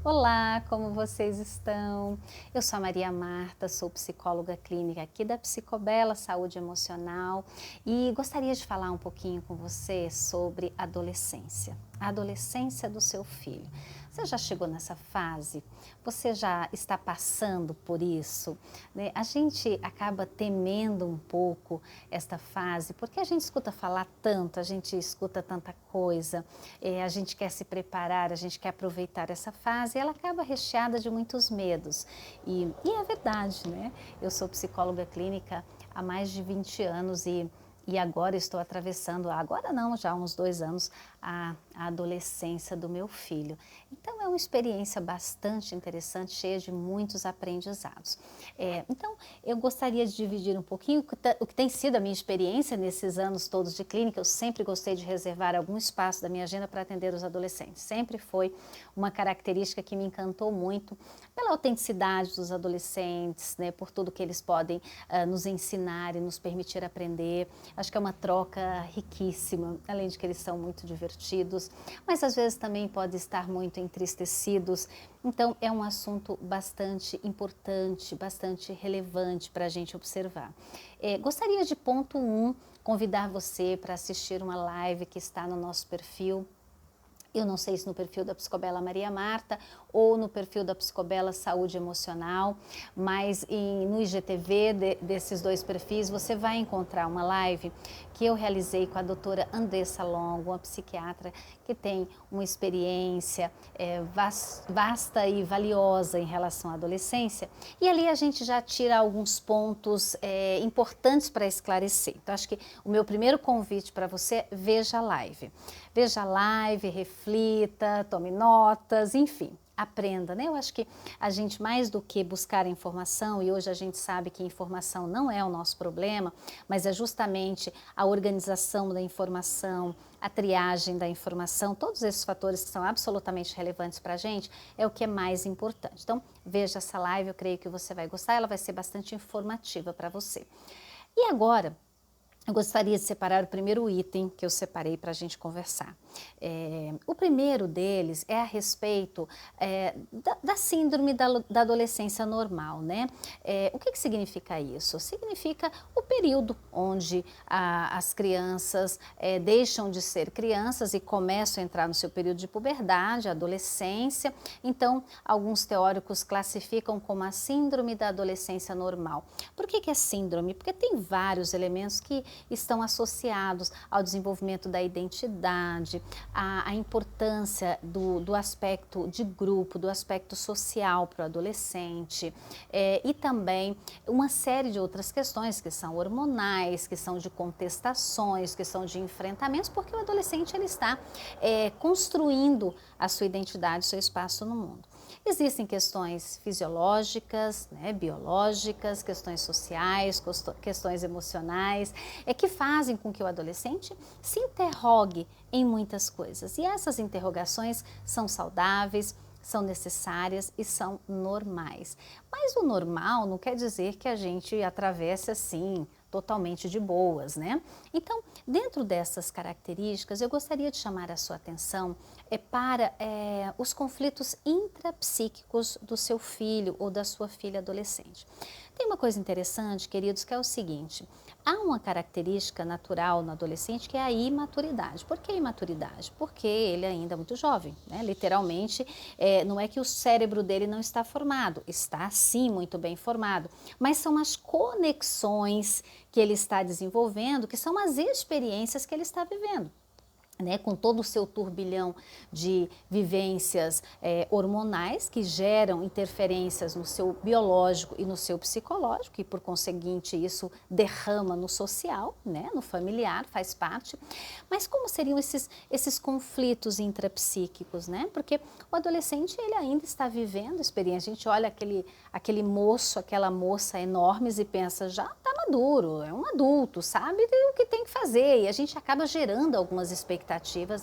Olá, como vocês estão? Eu sou a Maria Marta, sou psicóloga clínica aqui da Psicobela Saúde Emocional e gostaria de falar um pouquinho com você sobre a adolescência do seu filho. Você já chegou nessa fase? Você já está passando por isso? Né? A gente acaba temendo um pouco esta fase porque a gente escuta falar tanto, a gente escuta tanta coisa, a gente quer se preparar, a gente quer aproveitar essa fase e ela acaba recheada de muitos medos. E é verdade, né? Eu sou psicóloga clínica há mais de 20 anos e agora estou atravessando, agora não, já há uns 2 anos, a adolescência do meu filho. Então é uma experiência bastante interessante, cheia de muitos aprendizados. Então eu gostaria de dividir um pouquinho o que tem sido a minha experiência nesses anos todos de clínica. Eu sempre gostei de reservar algum espaço da minha agenda para atender os adolescentes. Sempre foi uma característica que me encantou muito pela autenticidade dos adolescentes, né, por tudo que eles podem nos ensinar e nos permitir aprender. Acho que é uma troca riquíssima, além de que eles são muito divertidos, mas às vezes também podem estar muito entristecidos. Então é um assunto bastante importante, bastante relevante para a gente observar. Gostaria de ponto 1, convidar você para assistir uma live que está no nosso perfil. Eu não sei se no perfil da Psicobela Maria Marta ou no perfil da Psicobela Saúde Emocional, mas no IGTV desses dois perfis você vai encontrar uma live que eu realizei com a doutora Andressa Longo, uma psiquiatra que tem uma experiência vasta e valiosa em relação à adolescência, e ali a gente já tira alguns pontos importantes para esclarecer. Então acho que o meu primeiro convite para você é veja a live. Veja a live, reflita, tome notas, enfim, aprenda, né? Eu acho que a gente, mais do que buscar informação, e hoje a gente sabe que informação não é o nosso problema, mas é justamente a organização da informação, a triagem da informação, todos esses fatores que são absolutamente relevantes para a gente, é o que é mais importante. Então, veja essa live, eu creio que você vai gostar, ela vai ser bastante informativa para você. E agora, eu gostaria de separar o primeiro item que eu separei para a gente conversar. O primeiro deles é a respeito da síndrome da adolescência normal, né? O que significa isso? Significa o período onde as crianças deixam de ser crianças e começam a entrar no seu período de puberdade, adolescência. Então, alguns teóricos classificam como a síndrome da adolescência normal. Por que é síndrome? Porque tem vários elementos que estão associados ao desenvolvimento da identidade, à importância do aspecto de grupo, do aspecto social para o adolescente, e também uma série de outras questões que são hormonais, que são de contestações, que são de enfrentamentos, porque o adolescente ele está construindo a sua identidade, seu espaço no mundo. Existem questões fisiológicas, né, biológicas, questões sociais, questões emocionais, que fazem com que o adolescente se interrogue em muitas coisas. E essas interrogações são saudáveis, são necessárias e são normais. Mas o normal não quer dizer que a gente atravesse assim totalmente de boas, né? Então, dentro dessas características, eu gostaria de chamar a sua atenção para os conflitos intrapsíquicos do seu filho ou da sua filha adolescente. Tem uma coisa interessante, queridos, que é o seguinte: há uma característica natural no adolescente que é a imaturidade. Por que imaturidade? Porque ele ainda é muito jovem, né? Literalmente, não é que o cérebro dele não está formado, está sim muito bem formado, mas são as conexões que ele está desenvolvendo, que são as experiências que ele está vivendo. Né, com todo o seu turbilhão de vivências hormonais que geram interferências no seu biológico e no seu psicológico, e por conseguinte isso derrama no social, né, no familiar, faz parte. Mas como seriam esses conflitos intrapsíquicos, né? Porque o adolescente ele ainda está vivendo experiência. A gente olha aquele moço, aquela moça enormes e pensa, já está maduro, é um adulto, sabe o que tem que fazer, e a gente acaba gerando algumas expectativas,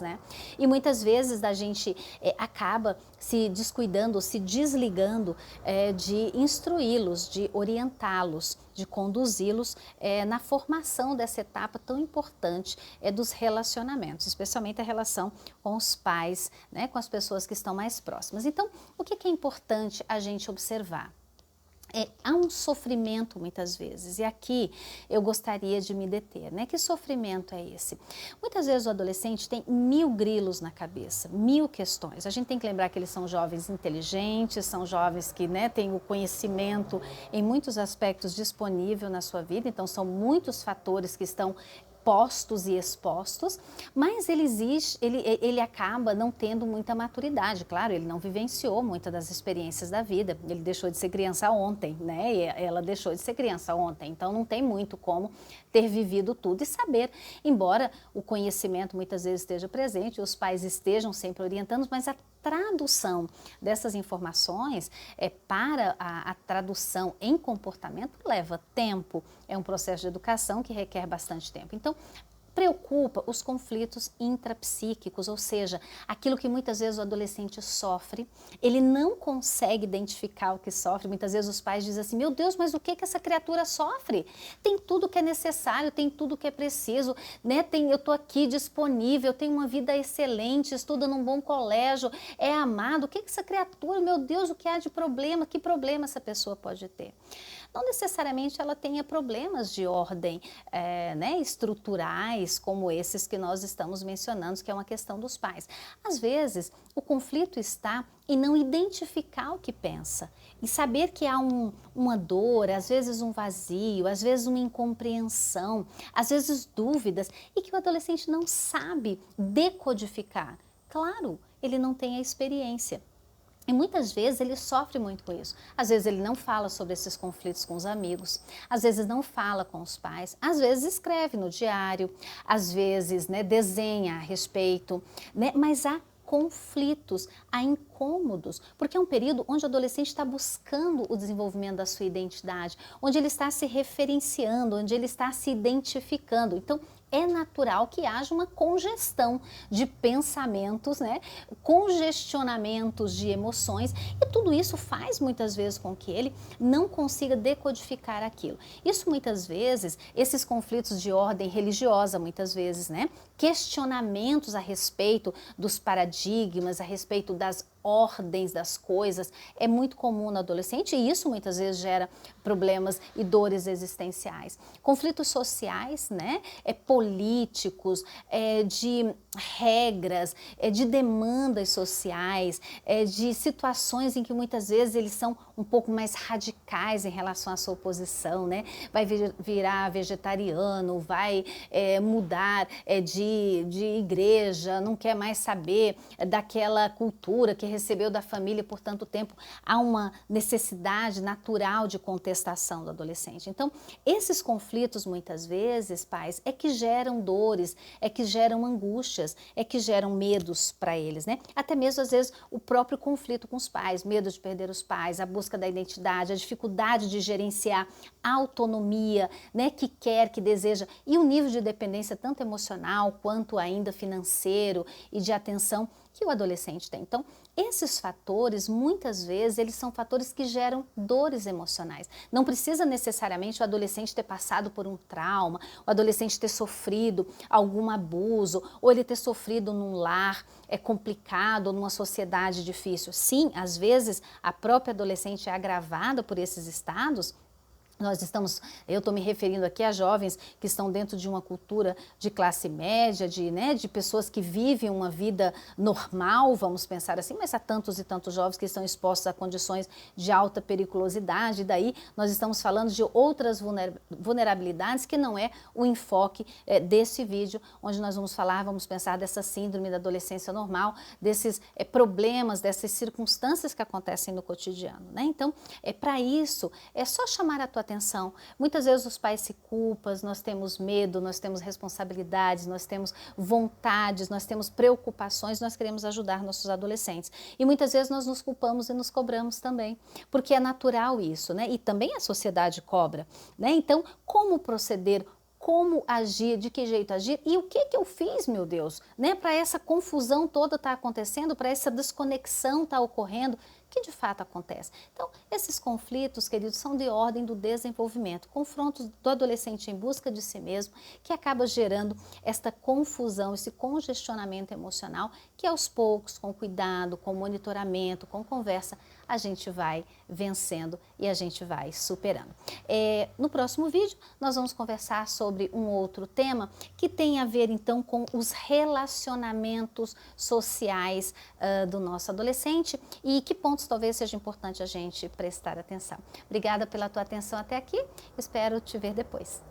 né? E muitas vezes a gente acaba se descuidando, se desligando de instruí-los, de orientá-los de conduzi-los na formação dessa etapa tão importante dos relacionamentos, especialmente a relação com os pais, né, com as pessoas que estão mais próximas. Então, o que é importante a gente observar? Há um sofrimento muitas vezes, e aqui eu gostaria de me deter, né? Que sofrimento é esse? Muitas vezes o adolescente tem 1000 grilos na cabeça, 1000 questões. A gente tem que lembrar que eles são jovens inteligentes, são jovens que, né, têm o conhecimento em muitos aspectos disponível na sua vida, então são muitos fatores que estão postos e expostos, mas ele acaba não tendo muita maturidade. Claro, ele não vivenciou muitas das experiências da vida, ele deixou de ser criança ontem, né? E ela deixou de ser criança ontem, então não tem muito como ter vivido tudo e saber, embora o conhecimento muitas vezes esteja presente, os pais estejam sempre orientando, mas a tradução dessas informações para a tradução em comportamento leva tempo, é um processo de educação que requer bastante tempo. Então, preocupa os conflitos intrapsíquicos, ou seja, aquilo que muitas vezes o adolescente sofre, ele não consegue identificar o que sofre, muitas vezes os pais dizem assim, meu Deus, mas o que essa criatura sofre? Tem tudo que é necessário, tem tudo que é preciso, né? Eu estou aqui disponível, tenho uma vida excelente, estuda num bom colégio, é amado, o que essa criatura, meu Deus, o que há de problema, que problema essa pessoa pode ter? Não necessariamente ela tenha problemas de ordem né, estruturais, como esses que nós estamos mencionando, que é uma questão dos pais. Às vezes, o conflito está em não identificar o que pensa, e saber que há uma dor, às vezes um vazio, às vezes uma incompreensão, às vezes dúvidas, e que o adolescente não sabe decodificar. Claro, ele não tem a experiência. E muitas vezes ele sofre muito com isso. Às vezes ele não fala sobre esses conflitos com os amigos, às vezes não fala com os pais, às vezes escreve no diário, às vezes, né, desenha a respeito, né, mas há conflitos, há incômodos, porque é um período onde o adolescente está buscando o desenvolvimento da sua identidade, onde ele está se referenciando, onde ele está se identificando. Então, é natural que haja uma congestão de pensamentos, né? Congestionamentos de emoções, e tudo isso faz muitas vezes com que ele não consiga decodificar aquilo. Isso muitas vezes, esses conflitos de ordem religiosa, muitas vezes, né? Questionamentos a respeito dos paradigmas, a respeito das ordens das coisas, é muito comum no adolescente, e isso muitas vezes gera problemas e dores existenciais. Conflitos sociais, né, políticos, de regras, de demandas sociais, de situações em que muitas vezes eles são um pouco mais radicais em relação à sua posição, né? Vai virar vegetariano, vai mudar de igreja, não quer mais saber daquela cultura que recebeu da família por tanto tempo. Há uma necessidade natural de contestação do adolescente. Então, esses conflitos muitas vezes, pais, é que geram dores, é que geram angústias, é que geram medos para eles, né? Até mesmo às vezes o próprio conflito com os pais, medo de perder os pais, a busca da identidade, a dificuldade de gerenciar a autonomia, né, que quer, que deseja, e o nível de dependência tanto emocional quanto ainda financeiro e de atenção que o adolescente tem. Então, esses fatores, muitas vezes, eles são fatores que geram dores emocionais. Não precisa necessariamente o adolescente ter passado por um trauma, o adolescente ter sofrido algum abuso, ou ele ter sofrido num lar complicado, ou numa sociedade difícil. Sim, às vezes, a própria adolescente é agravada por esses estados. Eu estou me referindo aqui a jovens que estão dentro de uma cultura de classe média, de pessoas que vivem uma vida normal, vamos pensar assim, mas há tantos e tantos jovens que estão expostos a condições de alta periculosidade, e daí nós estamos falando de outras vulnerabilidades que não é o enfoque desse vídeo, onde nós vamos pensar dessa síndrome da adolescência normal, desses problemas, dessas circunstâncias que acontecem no cotidiano, né? Então, para isso, é só chamar a tua atenção. Muitas vezes os pais se culpam, nós temos medo, nós temos responsabilidades, nós temos vontades, nós temos preocupações, nós queremos ajudar nossos adolescentes. E muitas vezes nós nos culpamos e nos cobramos também, porque é natural isso, né? E também a sociedade cobra, né? Então, como proceder? Como agir, de que jeito agir e o que eu fiz, meu Deus, né? Para essa confusão toda estar acontecendo, para essa desconexão estar ocorrendo, que de fato acontece. Então, esses conflitos, queridos, são de ordem do desenvolvimento, confrontos do adolescente em busca de si mesmo, que acaba gerando esta confusão, esse congestionamento emocional, que aos poucos, com cuidado, com monitoramento, com conversa, a gente vai vencendo e a gente vai superando. No próximo vídeo, nós vamos conversar sobre um outro tema que tem a ver então com os relacionamentos sociais do nosso adolescente e que pontos talvez seja importante a gente prestar atenção. Obrigada pela tua atenção até aqui, espero te ver depois.